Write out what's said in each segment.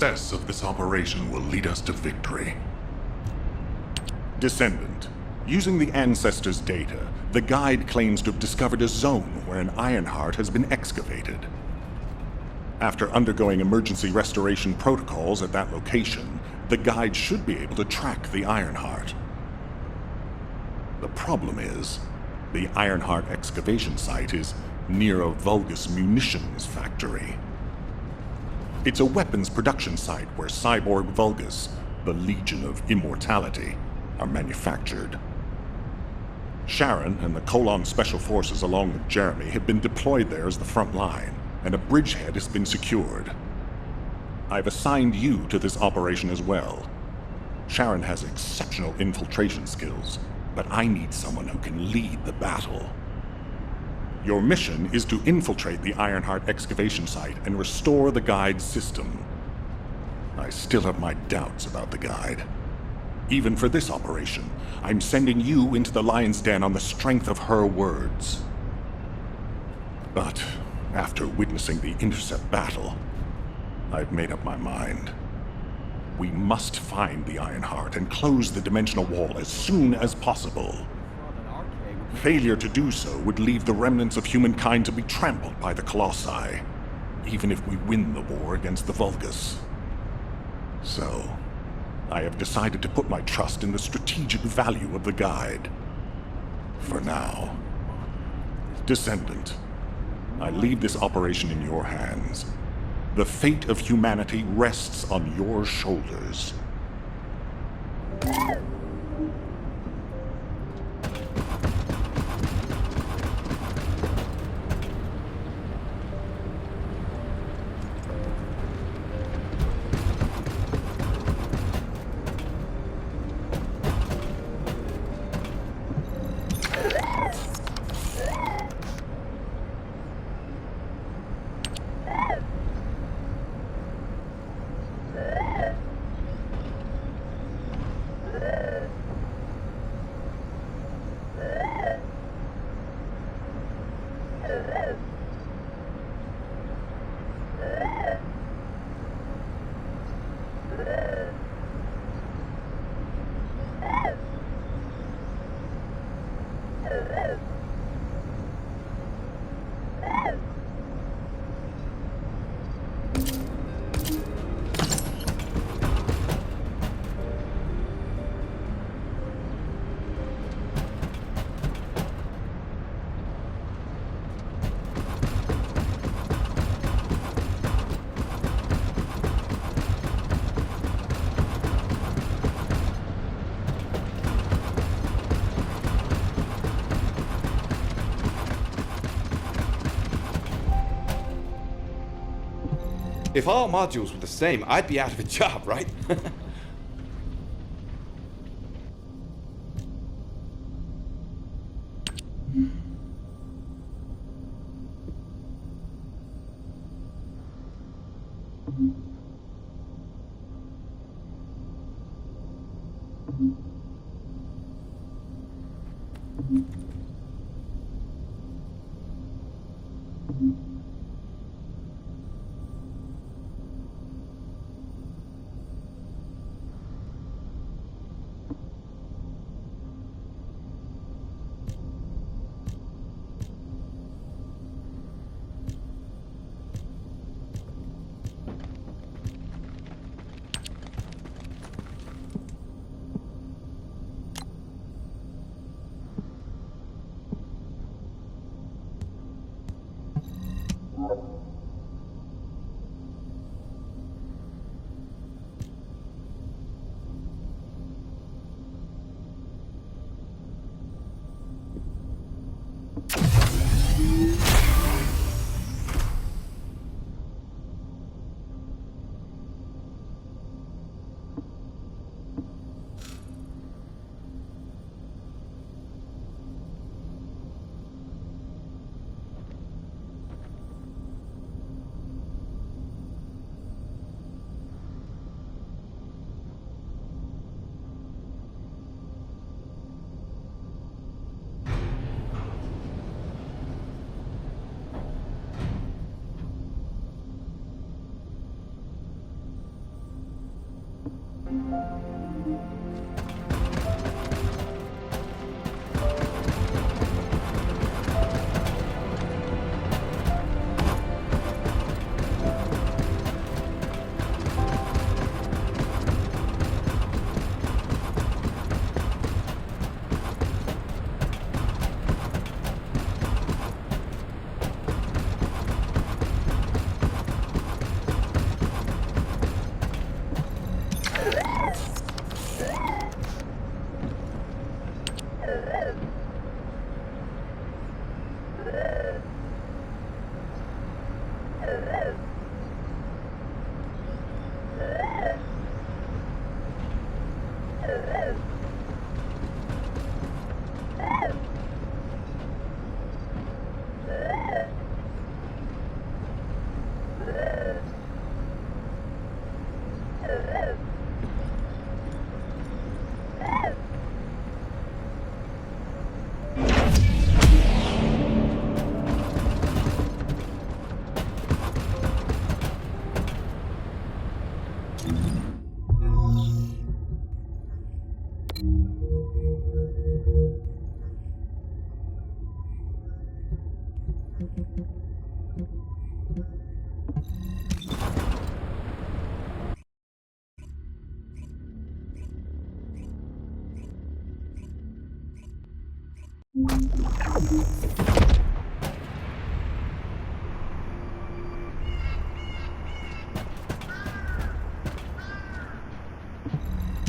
success of this operation will lead us to victory. Descendant, using the Ancestors' data, the guide claims to have discovered a zone where an Ironheart has been excavated. After undergoing emergency restoration protocols at that location, the guide should be able to track the Ironheart. The problem is, the Ironheart excavation site is near a Vulgus munitions factory. It's a weapons production site where cyborg Vulgus, the Legion of Immortality, are manufactured. Sharon and the Colon Special Forces along with Jeremy have been deployed there as the front line, and a bridgehead has been secured. I've assigned you to this operation as well. Sharon has exceptional infiltration skills, but I need someone who can lead the battle. Your mission is to infiltrate the Ironheart excavation site and restore the guide's system. I still have my doubts about the guide. Even for this operation, I'm sending you into the Lion's Den on the strength of her words. But after witnessing the Intercept battle, I've made up my mind. We must find the Ironheart and close the dimensional wall as soon as possible. Failure to do so would leave the remnants of humankind to be trampled by the Colossi, even if we win the war against the Vulgus. So, I have decided to put my trust in the strategic value of the guide. For now. Descendant, I leave this operation in your hands. The fate of humanity rests on your shoulders. If all modules were the same, I'd be out of a job, right?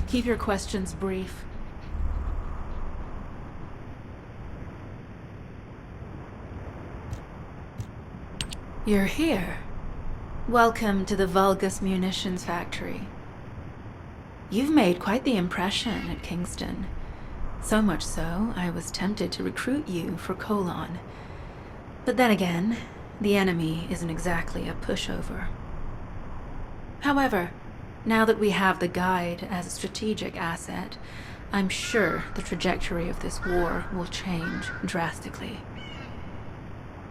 Keep your questions brief. You're here. Welcome to the Vulgus Munitions Factory. You've made quite the impression at Kingston. So much so, I was tempted to recruit you for Colon. But then again, the enemy isn't exactly a pushover. However, now that we have the guide as a strategic asset, I'm sure the trajectory of this war will change drastically.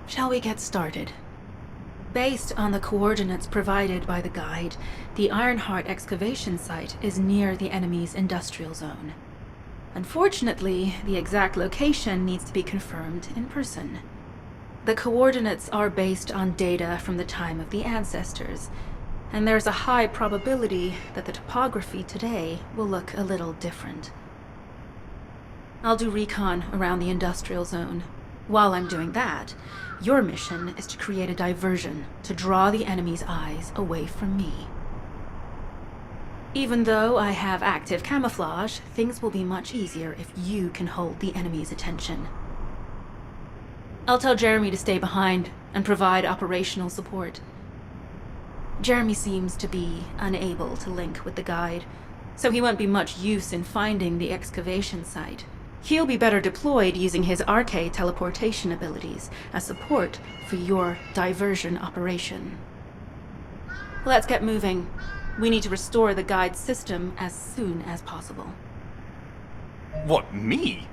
Shall we get started? Based on the coordinates provided by the guide, the Ironheart excavation site is near the enemy's industrial zone. Unfortunately, the exact location needs to be confirmed in person. The coordinates are based on data from the time of the ancestors, and there's a high probability that the topography today will look a little different. I'll do recon around the industrial zone. While I'm doing that, your mission is to create a diversion to draw the enemy's eyes away from me. Even though I have active camouflage, things will be much easier if you can hold the enemy's attention. I'll tell Jeremy to stay behind and provide operational support. Jeremy seems to be unable to link with the guide, so he won't be much use in finding the excavation site. He'll be better deployed using his RK teleportation abilities as support for your diversion operation. Let's get moving. We need to restore the guide's system as soon as possible. What, me?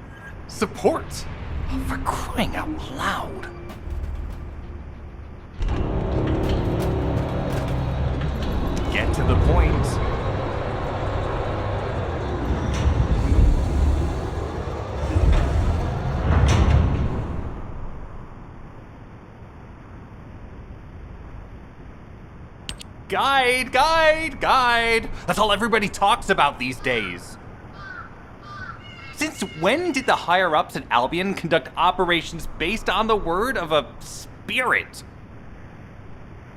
Support? For crying out loud. Get to the point. Guide! That's all everybody talks about these days. Since when did the higher-ups at Albion conduct operations based on the word of a spirit?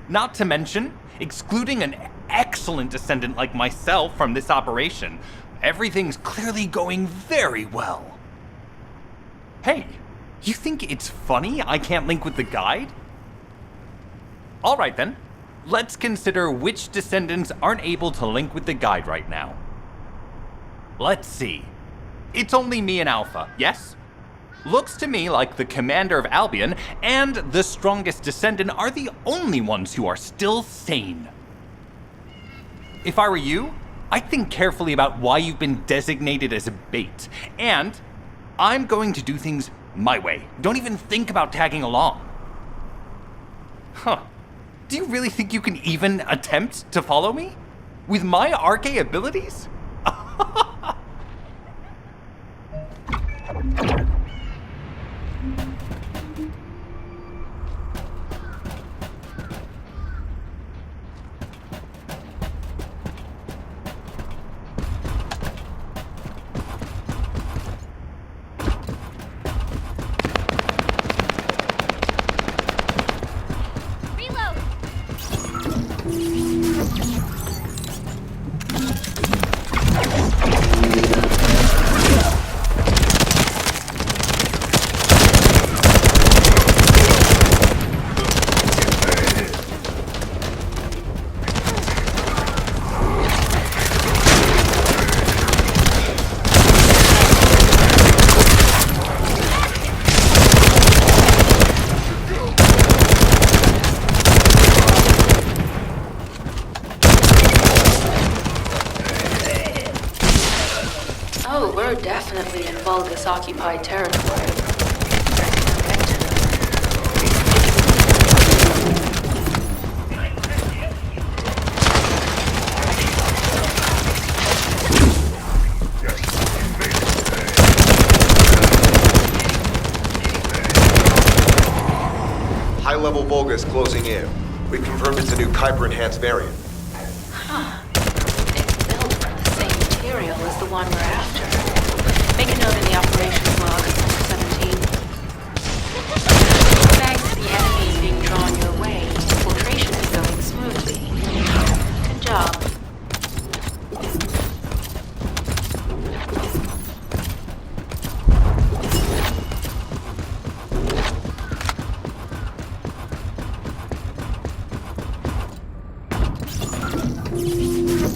Not to mention, excluding an excellent descendant like myself from this operation, everything's clearly going very well. Hey, you think it's funny I can't link with the guide? Alright then. Let's consider which descendants aren't able to link with the guide right now. Let's see. It's only me and Alpha, yes? Looks to me like the commander of Albion and the strongest descendant are the only ones who are still sane. If I were you, I'd think carefully about why you've been designated as a bait, and I'm going to do things my way. Don't even think about tagging along. Huh. Do you really think you can even attempt to follow me? With my RK abilities? Reload! definitely in Vulgus occupied territory. High-level Vulgus closing in. We confirmed it's a new Kuiper-enhanced variant. Huh. It's built from the same material as the one we're after. Make a note in the operations log, Sector 17. Thanks to the enemy being drawn your way, infiltration is going smoothly. Good job.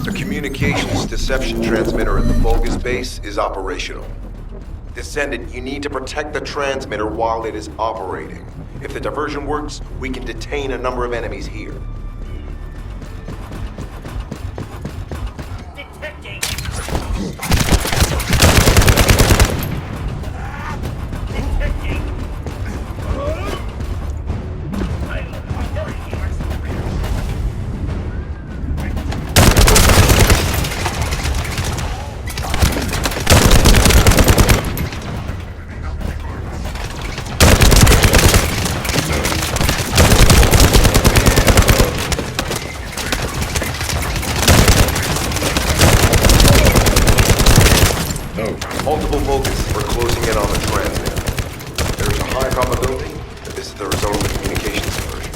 The communications deception transmitter at the Vulgus base is operational. Descendant, you need to protect the transmitter while it is operating. If the diversion works, we can detain a number of enemies here. Multiple Vulgus are closing in on the transmitter. There is a high probability that this is the result of the communications diversion.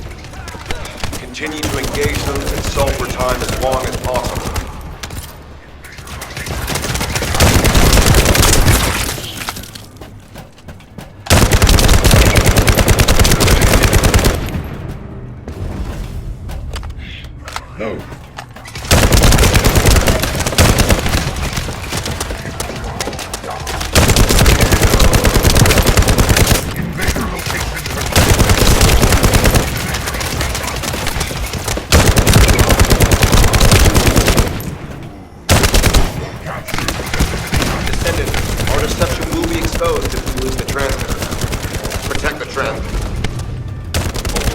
Continue to engage them and solve for time as long as possible. No.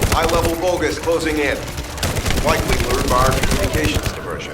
High-level Vulgus closing in. Likely lured by our communications diversion.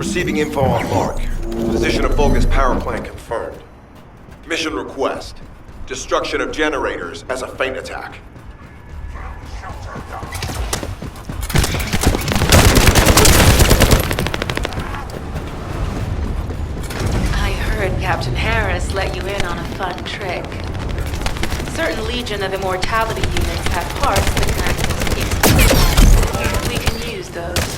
Receiving info on mark. Position of Vulgus power plant confirmed. Mission request. Destruction of generators as a feint attack. I heard Captain Harris let you in on a fun trick. Certain Legion of Immortality units have parts that can act as peace. We can use those.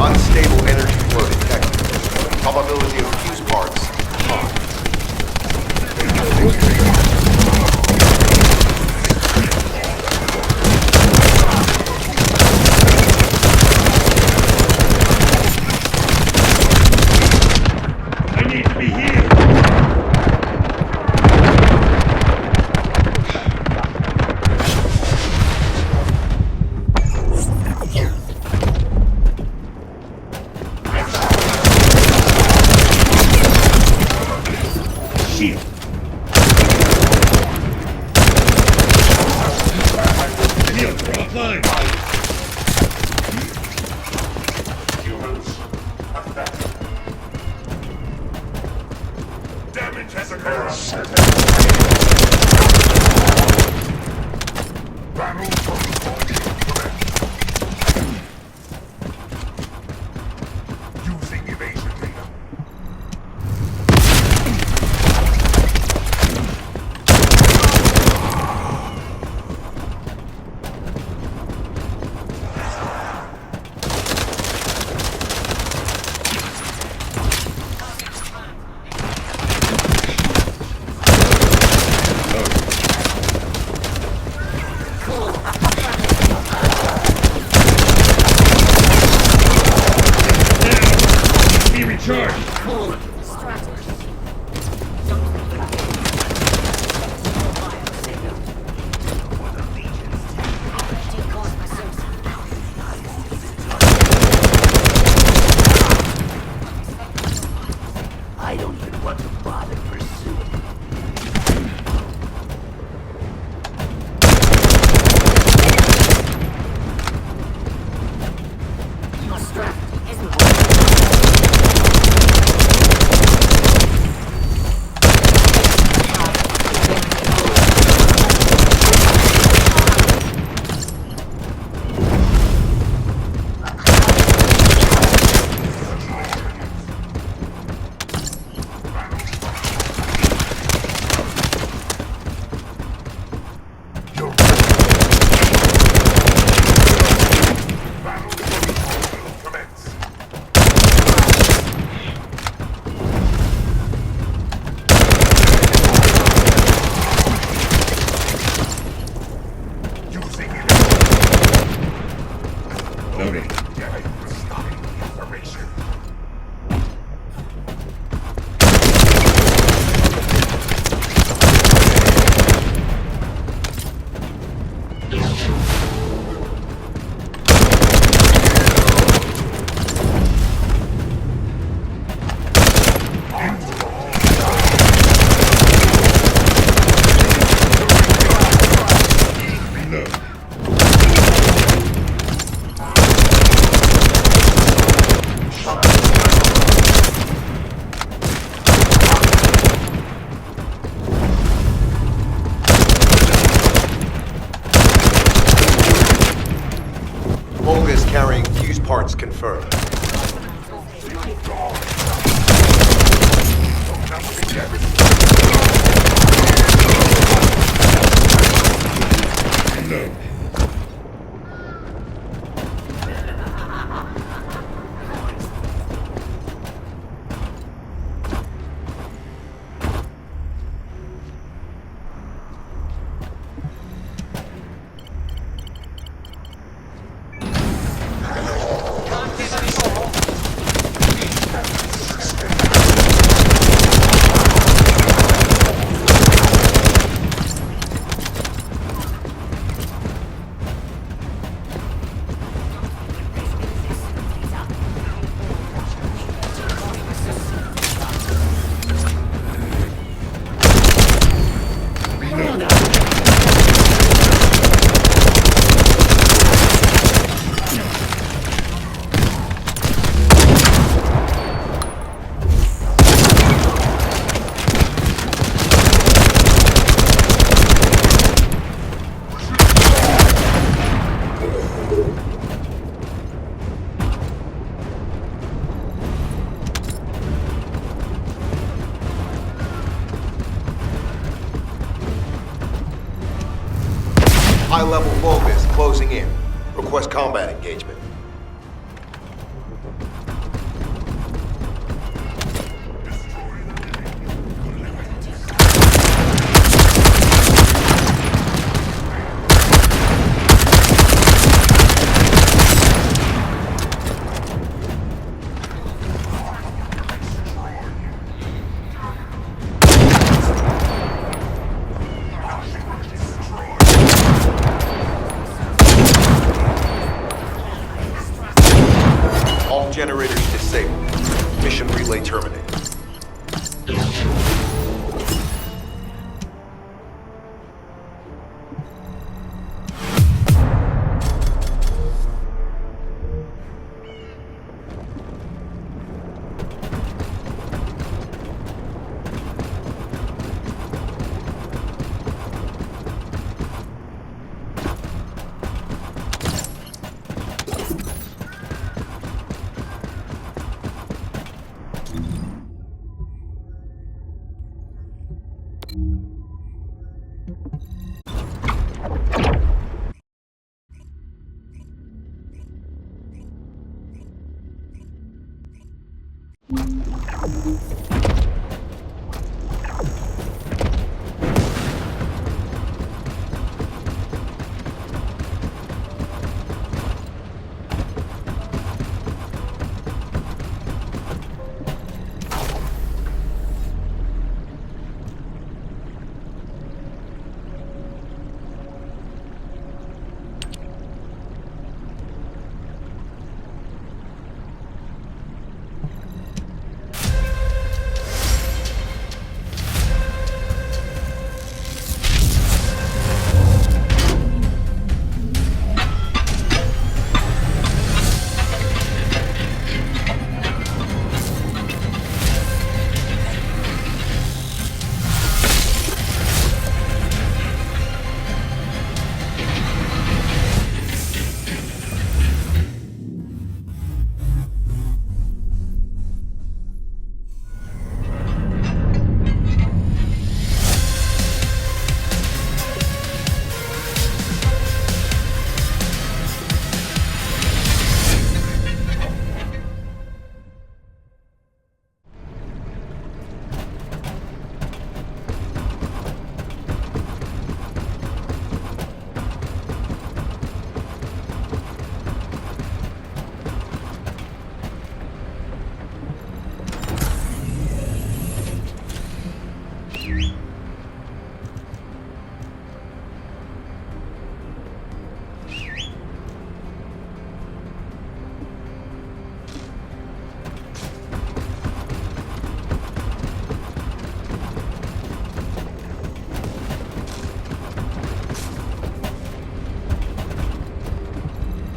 Unstable energy flow detected. Probability of fuse parts high. I need to be here. Shit. Shield offline. Damage has occurred. Battle protocol commenced. Using evasion data. Be recharged. I don't even want to bother pursuing. Loading. Information. carrying fuse parts confirmed. High-level Vulgus closing in. Request combat engagement. All generators disabled. Mission relay terminated.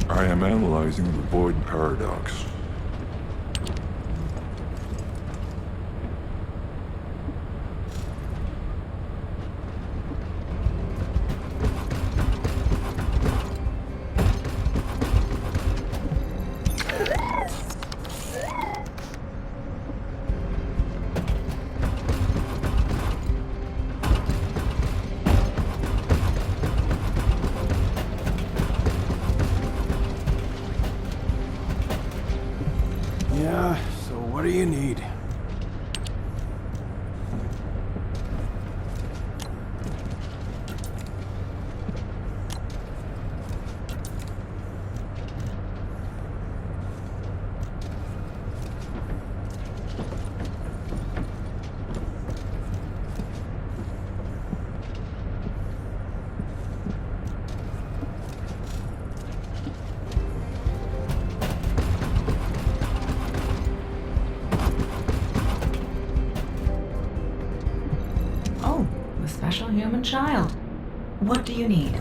I am analyzing the void paradox. What do you need? Oh, the special human child. What do you need?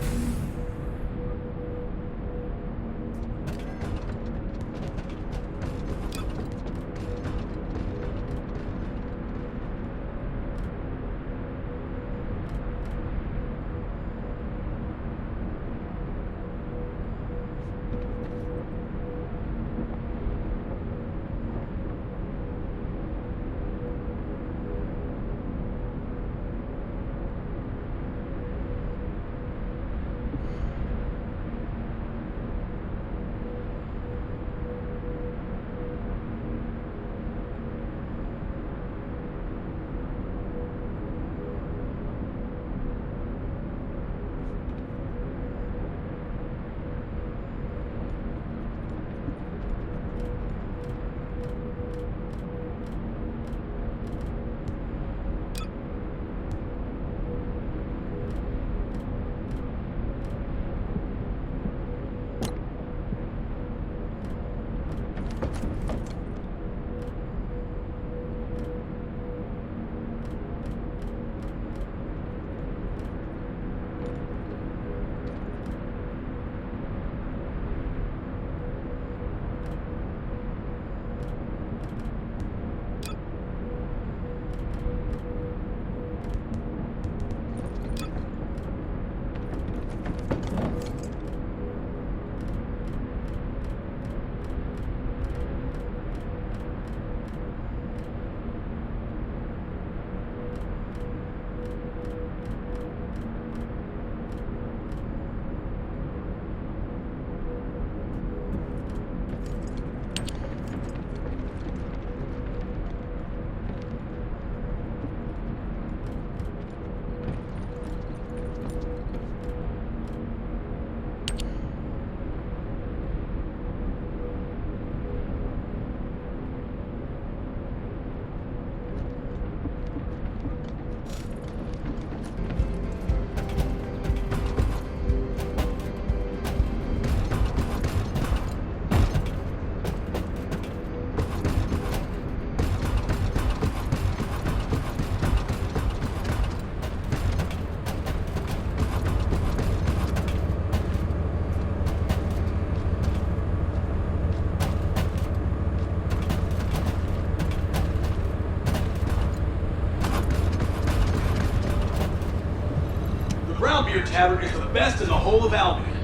Brownbeard Tavern is the best in the whole of Albion.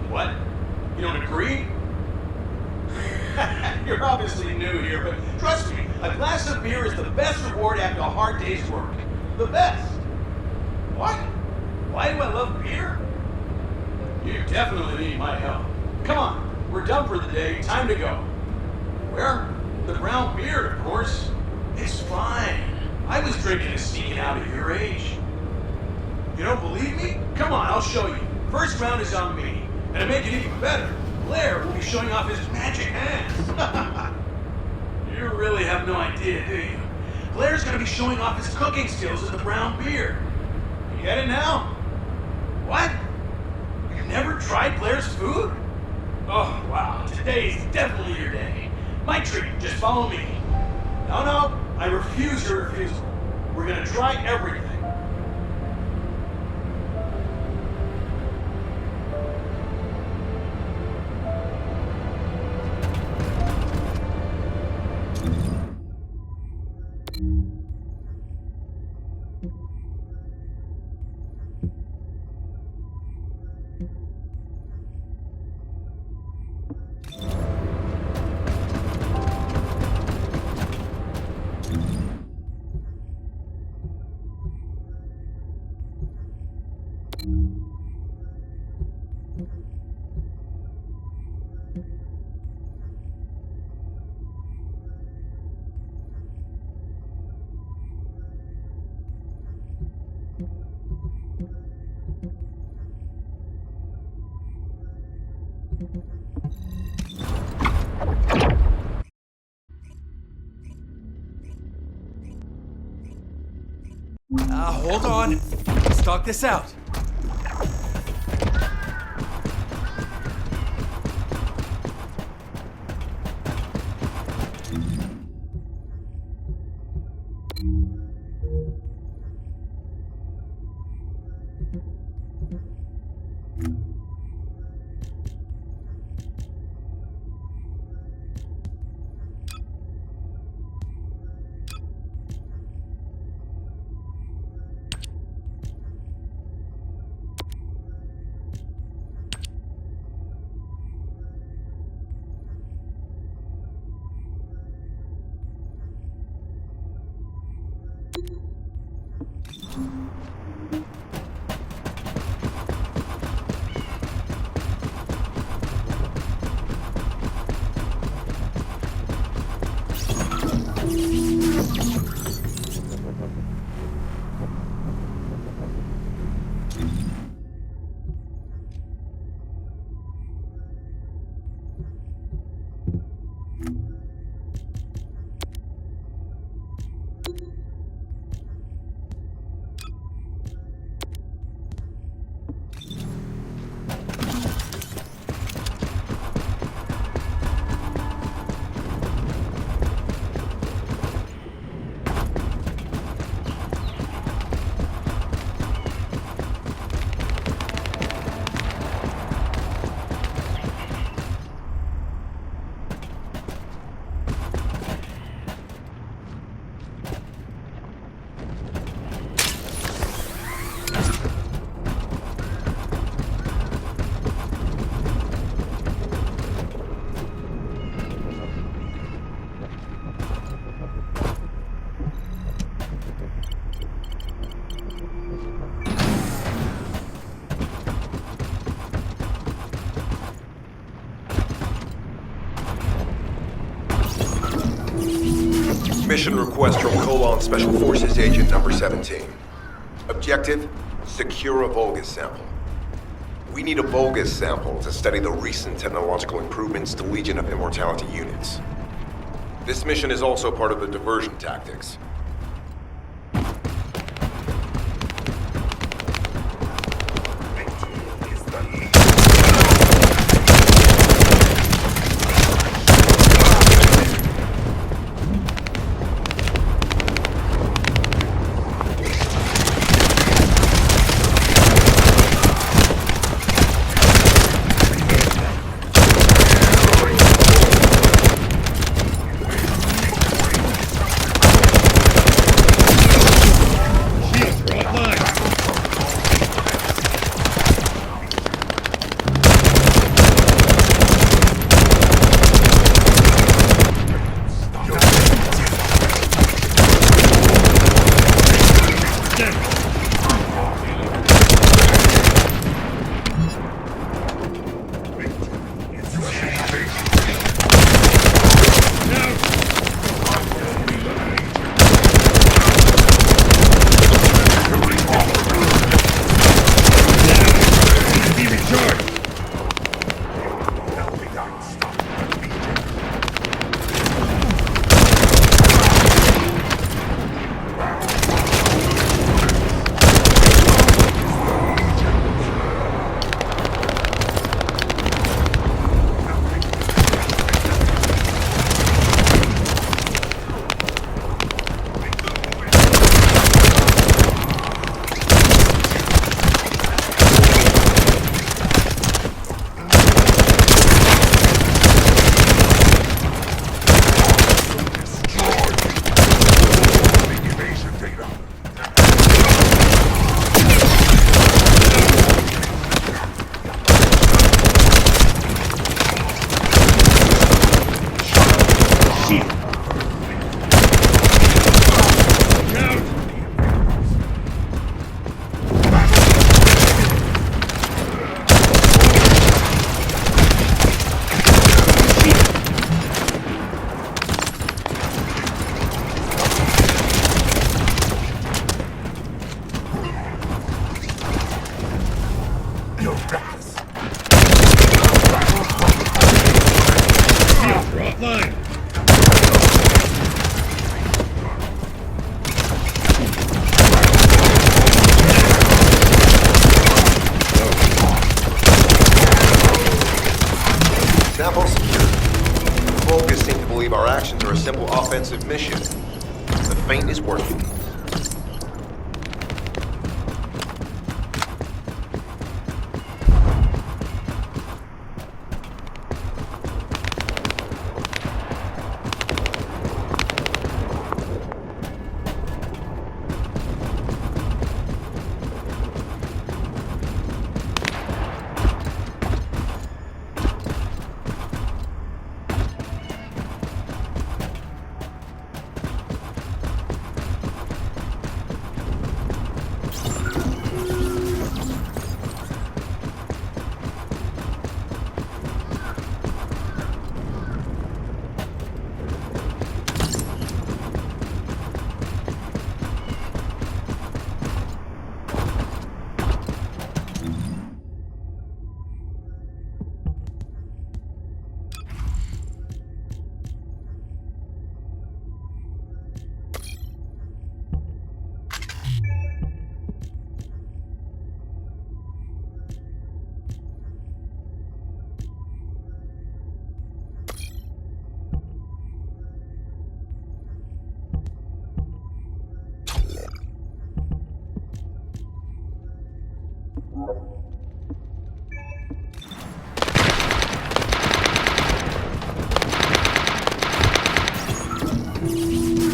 What? You don't agree? You're obviously new here, but trust me, a glass of beer is the best reward after a hard day's work. The best. What? Why do I love beer? You definitely need my help. Come on, we're done for the day, time to go. Where? The brown beard, of course. It's fine. I was drinking and sneaking out at your age. You don't believe me? Come on, I'll show you. First round is on me. And to make it even better, Blair will be showing off his magic hands. You really have no idea, do you? Blair's gonna be showing off his cooking skills in the brown beard. You get it now? What? You've never tried Blair's food? Oh, wow. Today's definitely your day. My treat, just follow me. No, I refuse your refusal. We're gonna try everything. Hold on. Let's talk this out. Mission request from Colon Special Forces Agent number 17. Objective, secure a Vulgus sample. We need a Vulgus sample to study the recent technological improvements to Legion of Immortality units. This mission is also part of the diversion tactics. believe our actions are a simple offensive mission. The feint is working.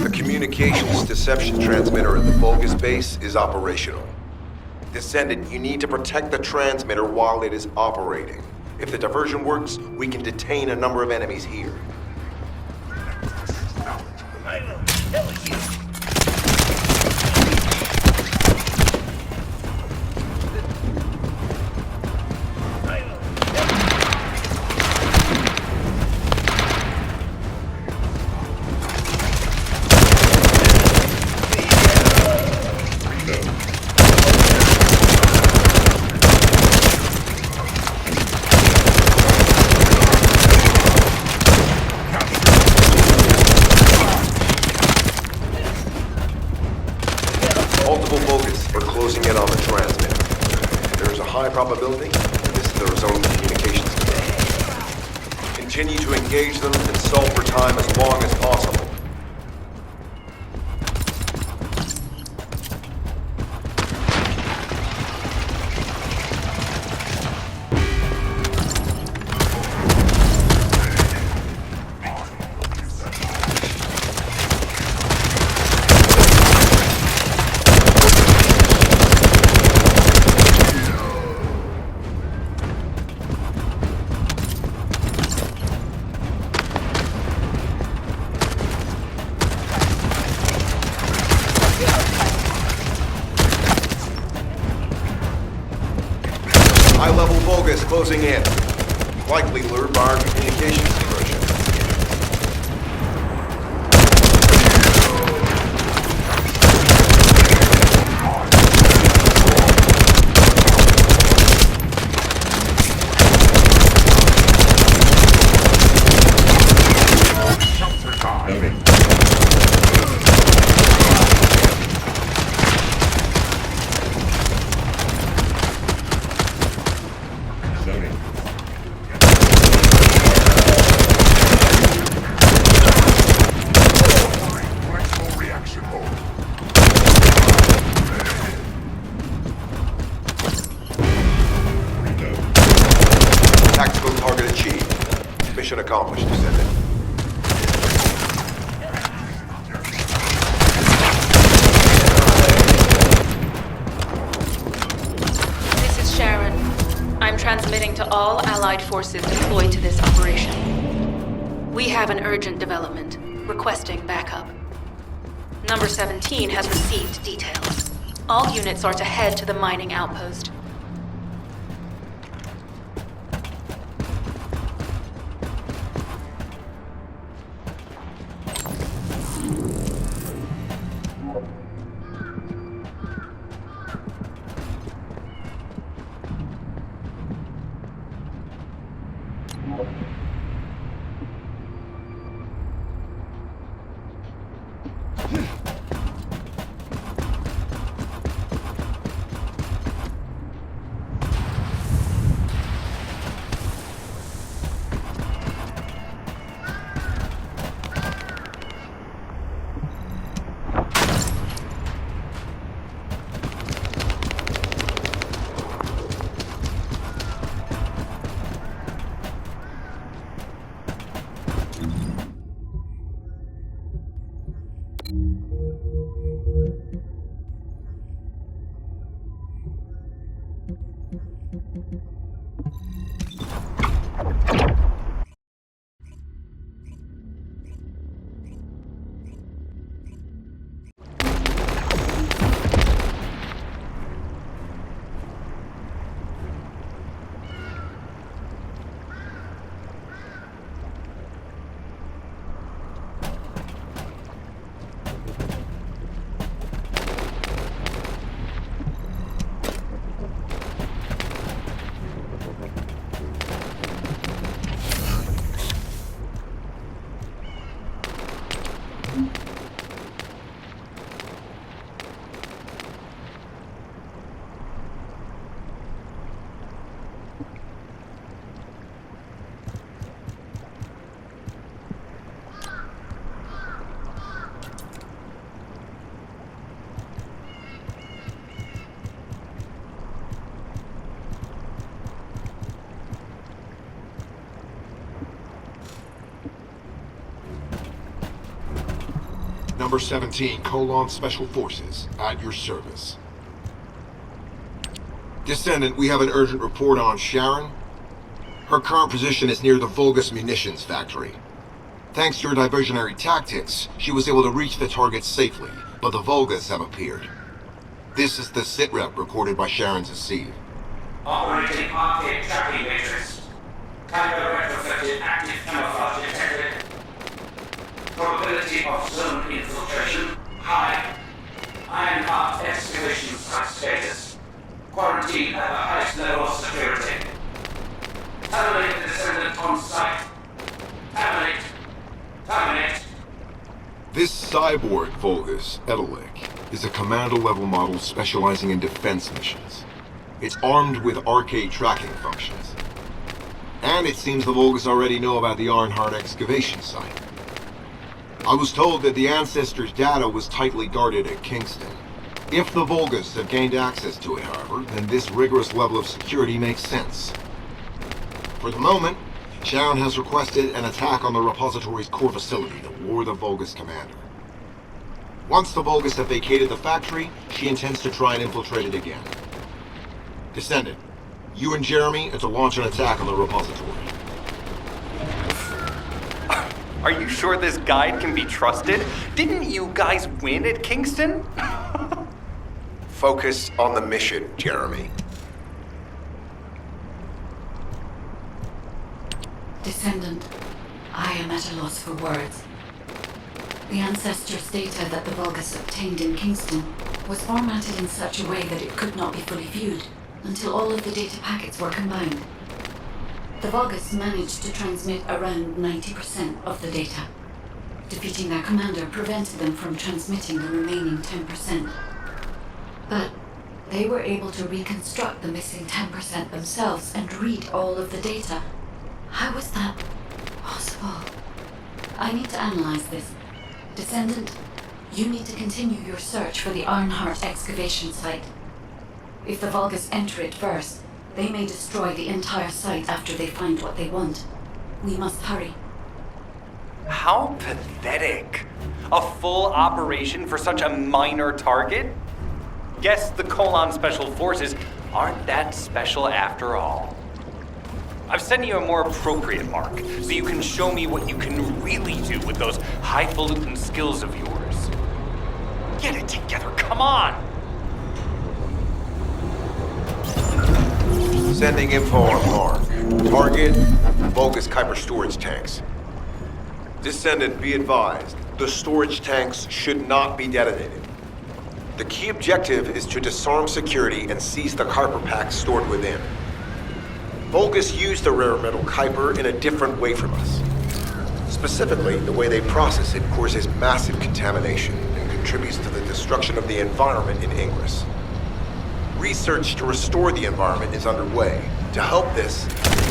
The communications deception transmitter at the Vulgus base is operational. Descendant, you need to protect the transmitter while it is operating. If the diversion works, we can detain a number of enemies here. I will kill you. Multiple Vulgus are closing in on the transmitter. There is a high probability that this is the result of the communications device. Continue to engage them and stall for time as long as possible. High-level Vulgus closing in. Likely lured by our communications diversion. Tactical target achieved. Mission accomplished, Descendant. This is Sharon. I'm transmitting to all Allied forces deployed to this operation. We have an urgent development, requesting backup. Number 17 has received details. All units are to head to the mining outpost. number 17, Colon Special Forces, at your service. Descendant, we have an urgent report on Sharon. Her current position is near the Vulgus munitions factory. Thanks to her diversionary tactics, she was able to reach the target safely, but the Vulgus have appeared. This is the sitrep recorded by Sharon's Asiv. Operating arcade tracking matrix. Timer retrofitted active camouflage detected. Probability of zone infiltration high. Ironheart excavation site status. Quarantine at the highest level of security. Terminate the descendant on site. Terminate. Terminate. This cyborg Vulgus, Edelik, is a commando-level model specializing in defense missions. It's armed with arcade tracking functions. And it seems the Vulgus already know about the Ironheart excavation site. I was told that the Ancestors' data was tightly guarded at Kingston. If the Vulgus have gained access to it, however, then this rigorous level of security makes sense. For the moment, Sharon has requested an attack on the repository's core facility to lure the Vulgus commander. Once the Vulgus have vacated the factory, she intends to try and infiltrate it again. Descendant, you and Jeremy are to launch an attack on the repository. Are you sure this guide can be trusted? Didn't you guys win at Kingston? Focus on the mission, Jeremy. Descendant, I am at a loss for words. The Ancestors' data that the Vulgus obtained in Kingston was formatted in such a way that it could not be fully viewed until all of the data packets were combined. The Vulgus managed to transmit around 90% of the data. Defeating their commander prevented them from transmitting the remaining 10%. But they were able to reconstruct the missing 10% themselves and read all of the data. How was that possible? I need to analyze this. Descendant, you need to continue your search for the Ironheart excavation site. If the Vulgus enter it first, they may destroy the entire site after they find what they want. We must hurry. How pathetic. A full operation for such a minor target? Guess the Colon Special Forces aren't that special after all. I've sent you a more appropriate mark, so you can show me what you can really do with those highfalutin skills of yours. Get it together, come on! Sending info on mark. Target, Vulgus Kuiper storage tanks. Descendant, be advised, the storage tanks should not be detonated. The key objective is to disarm security and seize the Kuiper packs stored within. Vulgus use the rare metal Kuiper in a different way from us. Specifically, the way they process it causes massive contamination and contributes to the destruction of the environment in Ingress. Research to restore the environment is underway. To help this,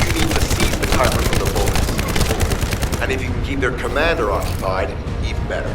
you need to seize the Kuiper from the Vulgus. And if you can keep their commander occupied, even better.